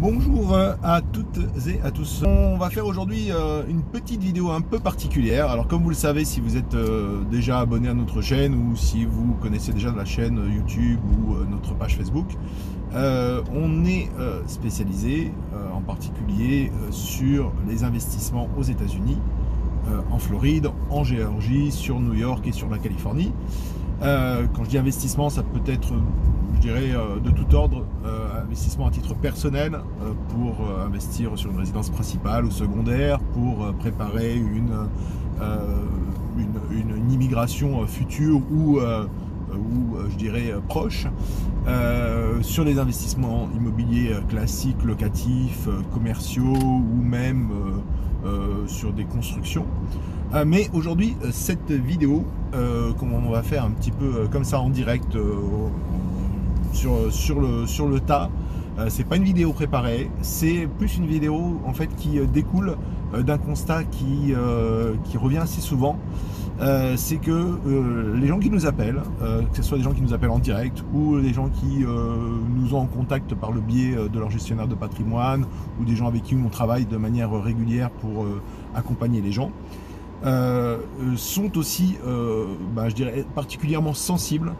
Bonjour à toutes et à tous. On va faire aujourd'hui une petite vidéo un peu particulière. Alors comme vous le savez, si vous êtes déjà abonné à notre chaîne ou si vous connaissez déjà la chaîne YouTube ou notre page Facebook, on est spécialisé en particulier sur les investissements aux États-Unis, en Floride, en Géorgie, sur New York et sur la Californie. Quand je dis investissement, ça peut être, je dirais, de tout ordre. Investissement à titre personnel pour investir sur une résidence principale ou secondaire, pour préparer une immigration future ou je dirais proche, sur les investissements immobiliers classiques, locatifs, commerciaux ou même sur des constructions. Mais aujourd'hui, cette vidéo, comme on va faire un petit peu comme ça en direct sur le tas, c'est pas une vidéo préparée, c'est plus une vidéo en fait qui découle d'un constat qui revient assez souvent. C'est que les gens qui nous appellent, que ce soit des gens qui nous appellent en direct ou des gens qui nous ont en contact par le biais de leur gestionnaire de patrimoine ou des gens avec qui on travaille de manière régulière pour accompagner les gens, sont aussi, je dirais, particulièrement sensibles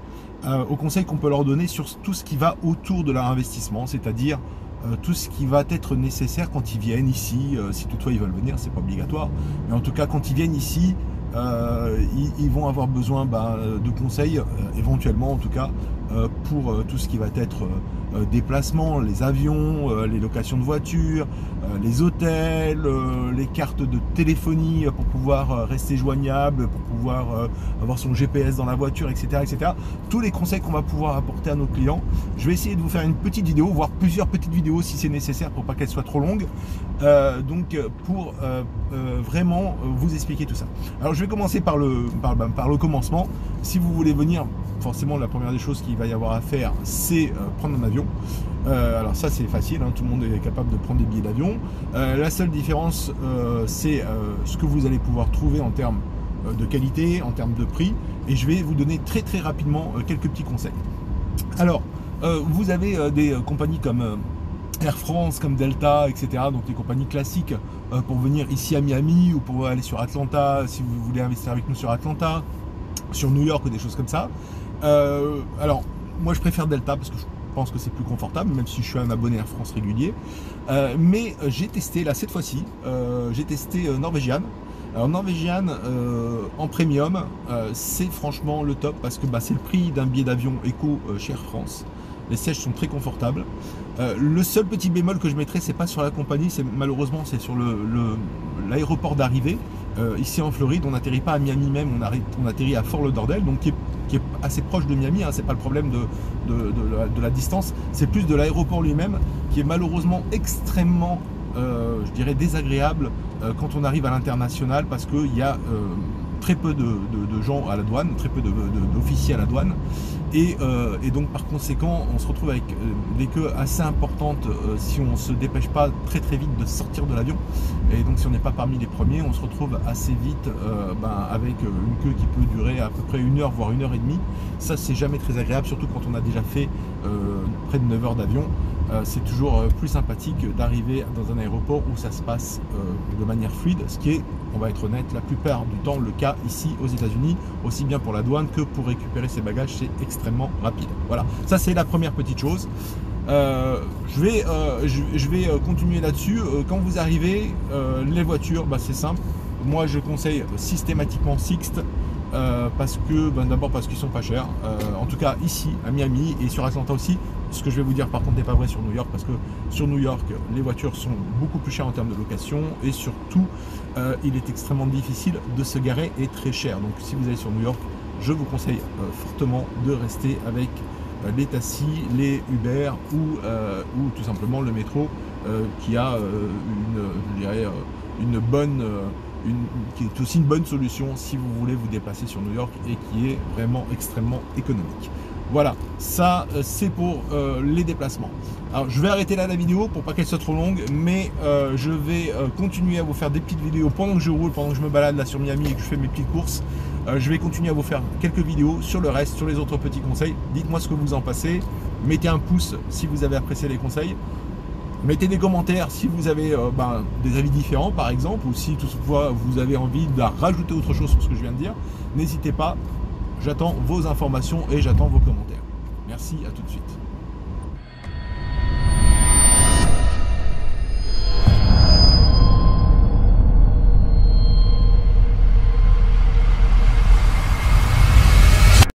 aux conseils qu'on peut leur donner sur tout ce qui va autour de leur investissement, c'est-à-dire tout ce qui va être nécessaire quand ils viennent ici, si toutefois ils veulent venir, c'est pas obligatoire, mais en tout cas quand ils viennent ici, ils vont avoir besoin de conseils, éventuellement en tout cas, pour tout ce qui va être déplacement, les avions, les locations de voitures, les hôtels, les cartes de téléphonie pour pouvoir rester joignable, pour pouvoir avoir son GPS dans la voiture, etc., etc. Tous les conseils qu'on va pouvoir apporter à nos clients. Je vais essayer de vous faire une petite vidéo, voire plusieurs petites vidéos si c'est nécessaire pour pas qu'elles soient trop longues, pour vraiment vous expliquer tout ça. Alors je vais commencer par le commencement. Si vous voulez venir, forcément la première des choses qu'il va y avoir à faire, c'est prendre un avion. Alors ça c'est facile, hein, tout le monde est capable de prendre des billets d'avion. La seule différence, c'est ce que vous allez pouvoir trouver en termes de qualité, en termes de prix, et je vais vous donner très rapidement quelques petits conseils. Alors, vous avez des compagnies comme Air France, comme Delta, etc. Donc les compagnies classiques pour venir ici à Miami ou pour aller sur Atlanta, si vous voulez investir avec nous sur Atlanta, sur New York ou des choses comme ça. Alors, moi je préfère Delta parce que je pense que c'est plus confortable, même si je suis un abonné Air France régulier. Mais j'ai testé, là cette fois-ci, j'ai testé Norwegian. Alors Norwegian en premium, c'est franchement le top parce que c'est le prix d'un billet d'avion éco chez Air France. Les sièges sont très confortables. Le seul petit bémol que je mettrais, c'est pas sur la compagnie, c'est malheureusement c'est sur l'aéroport d'arrivée. Ici en Floride, on n'atterrit pas à Miami même, on atterrit à Fort Lauderdale, donc qui est assez proche de Miami, hein, c'est pas le problème de la distance, c'est plus de l'aéroport lui-même qui est malheureusement extrêmement, je dirais, désagréable quand on arrive à l'international parce qu'il y a très peu de gens à la douane, très peu d'officiers à la douane. Et donc par conséquent on se retrouve avec des queues assez importantes si on ne se dépêche pas très vite de sortir de l'avion, et donc si on n'est pas parmi les premiers, on se retrouve assez vite avec une queue qui peut durer à peu près 1 heure voire 1 heure et demie. Ça c'est jamais très agréable, surtout quand on a déjà fait près de 9 heures d'avion. C'est toujours plus sympathique d'arriver dans un aéroport où ça se passe de manière fluide, ce qui est, on va être honnête, la plupart du temps le cas ici aux États-Unis, aussi bien pour la douane que pour récupérer ses bagages, c'est extrêmement rapide. Voilà, ça c'est la première petite chose. Je vais continuer là-dessus. Quand vous arrivez, les voitures, c'est simple. Moi je conseille systématiquement Sixt. Parce que d'abord parce qu'ils sont pas chers, en tout cas ici à Miami et sur Atlanta aussi. Ce que je vais vous dire par contre n'est pas vrai sur New York, parce que sur New York les voitures sont beaucoup plus chères en termes de location, et surtout il est extrêmement difficile de se garer et très cher. Donc si vous allez sur New York, je vous conseille fortement de rester avec les taxis, les Uber ou tout simplement le métro qui a qui est aussi une bonne solution si vous voulez vous déplacer sur New York et qui est vraiment extrêmement économique. Voilà, ça c'est pour les déplacements. Alors je vais arrêter là la vidéo pour pas qu'elle soit trop longue, mais je vais continuer à vous faire des petites vidéos pendant que je roule, pendant que je me balade là sur Miami et que je fais mes petites courses. Je vais continuer à vous faire quelques vidéos sur le reste, sur les autres petits conseils. Dites-moi ce que vous en pensez, mettez un pouce si vous avez apprécié les conseils. Mettez des commentaires si vous avez des avis différents par exemple, ou si toutefois vous avez envie de rajouter autre chose sur ce que je viens de dire. N'hésitez pas, j'attends vos informations et j'attends vos commentaires. Merci, à tout de suite.